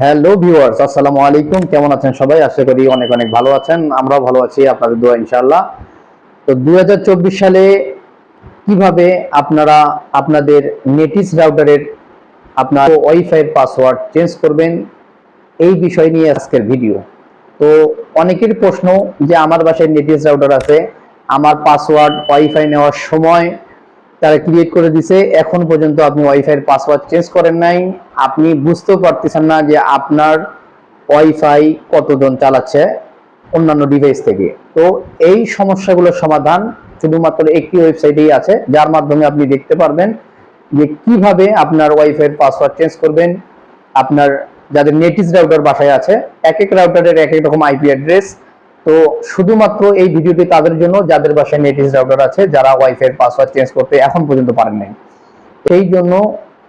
Hello viewers, আসসালামু আলাইকুম। কেমন আছেন সবাই? আশা করি অনেক অনেক ভালো আছেন। আমরাও ভালো আছি আপনাদের দোয়া ইনশাআল্লাহ। তো 2024 সালে কিভাবে আপনারা আপনাদের নেটিস রাউটারের আপনার ওয়াইফাই পাসওয়ার্ড চেঞ্জ করবেন, এই বিষয় নিয়ে আজকের ভিডিও। তো অনেকের প্রশ্ন যে আমার বাসায় নেটিস রাউটার আছে, আমার পাসওয়ার্ড ওয়াইফাই নেওয়ার সময় তারা ক্রিয়েট করে দিছে, এখন পর্যন্ত আপনি ওয়াইফাইয়ের পাসওয়ার্ড চেঞ্জ করেন নাই, আপনি বুঝতেও পারতেছেন না যে আপনার ওয়াইফাই কতজন চালাচ্ছে অন্যান্য ডিভাইস থেকে। তো এই সমস্যাগুলোর সমাধান শুধুমাত্র একটি ওয়েবসাইটেই আছে, যার মাধ্যমে আপনি দেখতে পারবেন যে কিভাবে আপনার ওয়াইফাইয়ের পাসওয়ার্ড চেঞ্জ করবেন। আপনার যাদের নেটিস রাউটার বাসায় আছে, এক এক রাউটারের এক এক রকম আইপি অ্যাড্রেস। তো শুধুমাত্র এই ভিডিওটি তাদের জন্য যাদের বাসায় নেটিস রাউটার আছে, যারা ওয়াইফাই এর পাসওয়ার্ড চেঞ্জ করতে এখন পর্যন্ত পারেন নাই। সেই জন্য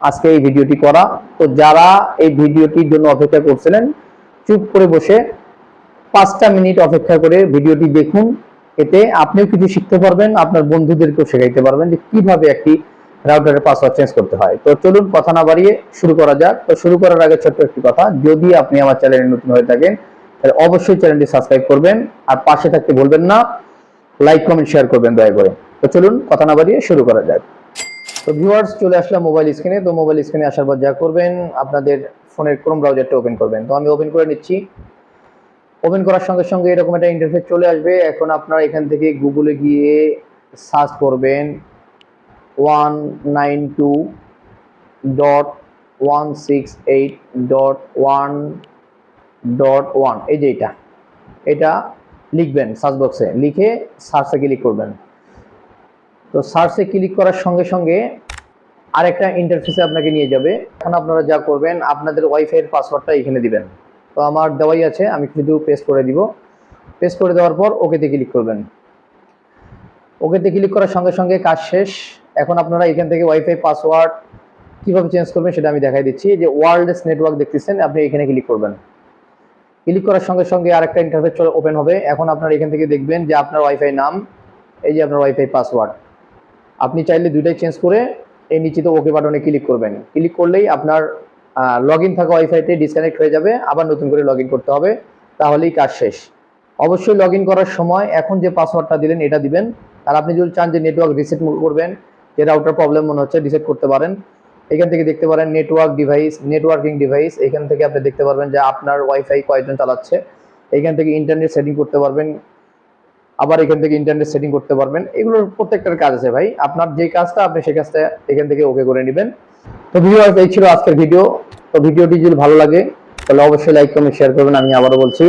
আজকে এই ভিডিওটি করা। তো যারা এই ভিডিওটির জন্য অপেক্ষা করছিলেন, চুপ করে বসে 5টা মিনিট অপেক্ষা করে ভিডিওটি দেখুন। এতে আপনিও কিছু শিখতে পারবেন, আপনার বন্ধুদেরকেও শেখাইতে পারবেন যে কিভাবে একটি রাউটারের পাসওয়ার্ড চেঞ্জ করতে হয়। তো চলুন কথা না বাড়িয়ে শুরু করা যাক। তো শুরু করার আগে ছোট্ট একটি কথা, যদি আপনি আমার চ্যানেলে নতুন হয়ে থাকেন তাহলে অবশ্যই চ্যানেলটি সাবস্ক্রাইব করবেন, আর পাশে থাকতে বলবেন না, লাইক কমেন্ট শেয়ার করবেন দয়া করে। তো চলুন কথা না বাড়িয়ে শুরু করা যাক। তো ভিউয়ার্স, চলে আসলাম মোবাইল স্ক্রিনে। তো মোবাইল স্ক্রিনে আসার পর যা করবেন, আপনাদের ফোনের ক্রোম ব্রাউজারটা ওপেন করবেন। তো আমি ওপেন করে নিচ্ছি। ওপেন করার সঙ্গে সঙ্গে এরকম একটা ইন্টারফেস চলে আসবে। এখন আপনারা এখান থেকে গুগলে গিয়ে সার্চ করবেন 192.168.1.1, এই যে এটা লিখবেন সার্চ বক্সে, লিখে সার্চে ক্লিক করবেন। তো সার্চে ক্লিক করার সঙ্গে সঙ্গে আরেকটা ইন্টারফেসে আপনাকে নিয়ে যাবে। এখন আপনারা যা করবেন, আপনাদের ওয়াইফাইয়ের পাসওয়ার্ডটা এখানে দিবেন। তো আমার দেওয়াই আছে, আমি শুধু পেস্ট করে দিব। পেস্ট করে দেওয়ার পর ওকেতে ক্লিক করবেন। ওকেতে ক্লিক করার সঙ্গে সঙ্গে কাজ শেষ। এখন আপনারা এখান থেকে ওয়াইফাই পাসওয়ার্ড কিভাবে চেঞ্জ করবেন সেটা আমি দেখাই দিচ্ছি। যে ওয়ারলেস নেটওয়ার্ক দেখতেছেন, আপনি এখানে ক্লিক করবেন। ক্লিক করার সঙ্গে সঙ্গে আরেকটা ইন্টারফেস ওপেন হবে। এখন আপনারা এখান থেকে দেখবেন যে আপনার ওয়াইফাই নাম, এই যে আপনার ওয়াইফাই পাসওয়ার্ড। আপনি চাইলে দুইটাই চেঞ্জ করে এই নিচে ওকে বাটনে ক্লিক করবেন। ক্লিক করলেই আপনার লগ ইন থাকা ওয়াইফাইতে ডিসকানেক্ট হয়ে যাবে, আবার নতুন করে লগ ইন করতে হবে, তাহলেই কাজ শেষ। অবশ্যই লগ ইন করার সময় এখন যে পাসওয়ার্ডটা দিলেন এটা দিবেন। আর আপনি যদি চান যে নেটওয়ার্ক রিসেট করবেন, যে রাউটার প্রবলেম মনে হচ্ছে, রিসেট করতে পারেন। এখান থেকে দেখতে পারেন নেটওয়ার্ক ডিভাইস, নেটওয়ার্কিং ডিভাইস, এখান থেকে আপনি দেখতে পারবেন যে আপনার ওয়াইফাই কয়জন চালাচ্ছে। এখান থেকে ইন্টারনেট সেটিং করতে পারবেন, আবার এখান থেকে ইন্টারনেট সেটিং করতে পারবেন। এগুলোর প্রত্যেকটার কাজ আছে ভাই, আপনার যে কাজটা আপনি সেই কাজটা এখান থেকে ওকে করে নেবেন। তো ভিউয়ার্স, এই ছিল আজকের ভিডিও। তো ভিডিওটি যদি ভালো লাগে তাহলে অবশ্যই লাইক কমেন্ট শেয়ার করবেন, আমি আবারও বলছি।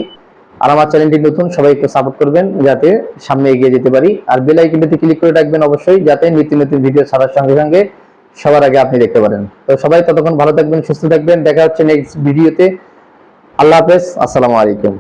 আর আমার চ্যানেলটি নতুন, সবাই একটু সাপোর্ট করবেন যাতে সামনে এগিয়ে যেতে পারি। আর বেল আইকনটিতে ক্লিক করে রাখবেন অবশ্যই, যাতে নিত্য নতুন ভিডিও ছাড়ার সঙ্গে সঙ্গে সবার আগে আপনি দেখতে পারেন। তো সবাই ততক্ষণ ভালো থাকবেন, সুস্থ থাকবেন। দেখা হচ্ছে নেক্সট ভিডিওতে। আল্লাহ হাফেজ, আসসালামু আলাইকুম।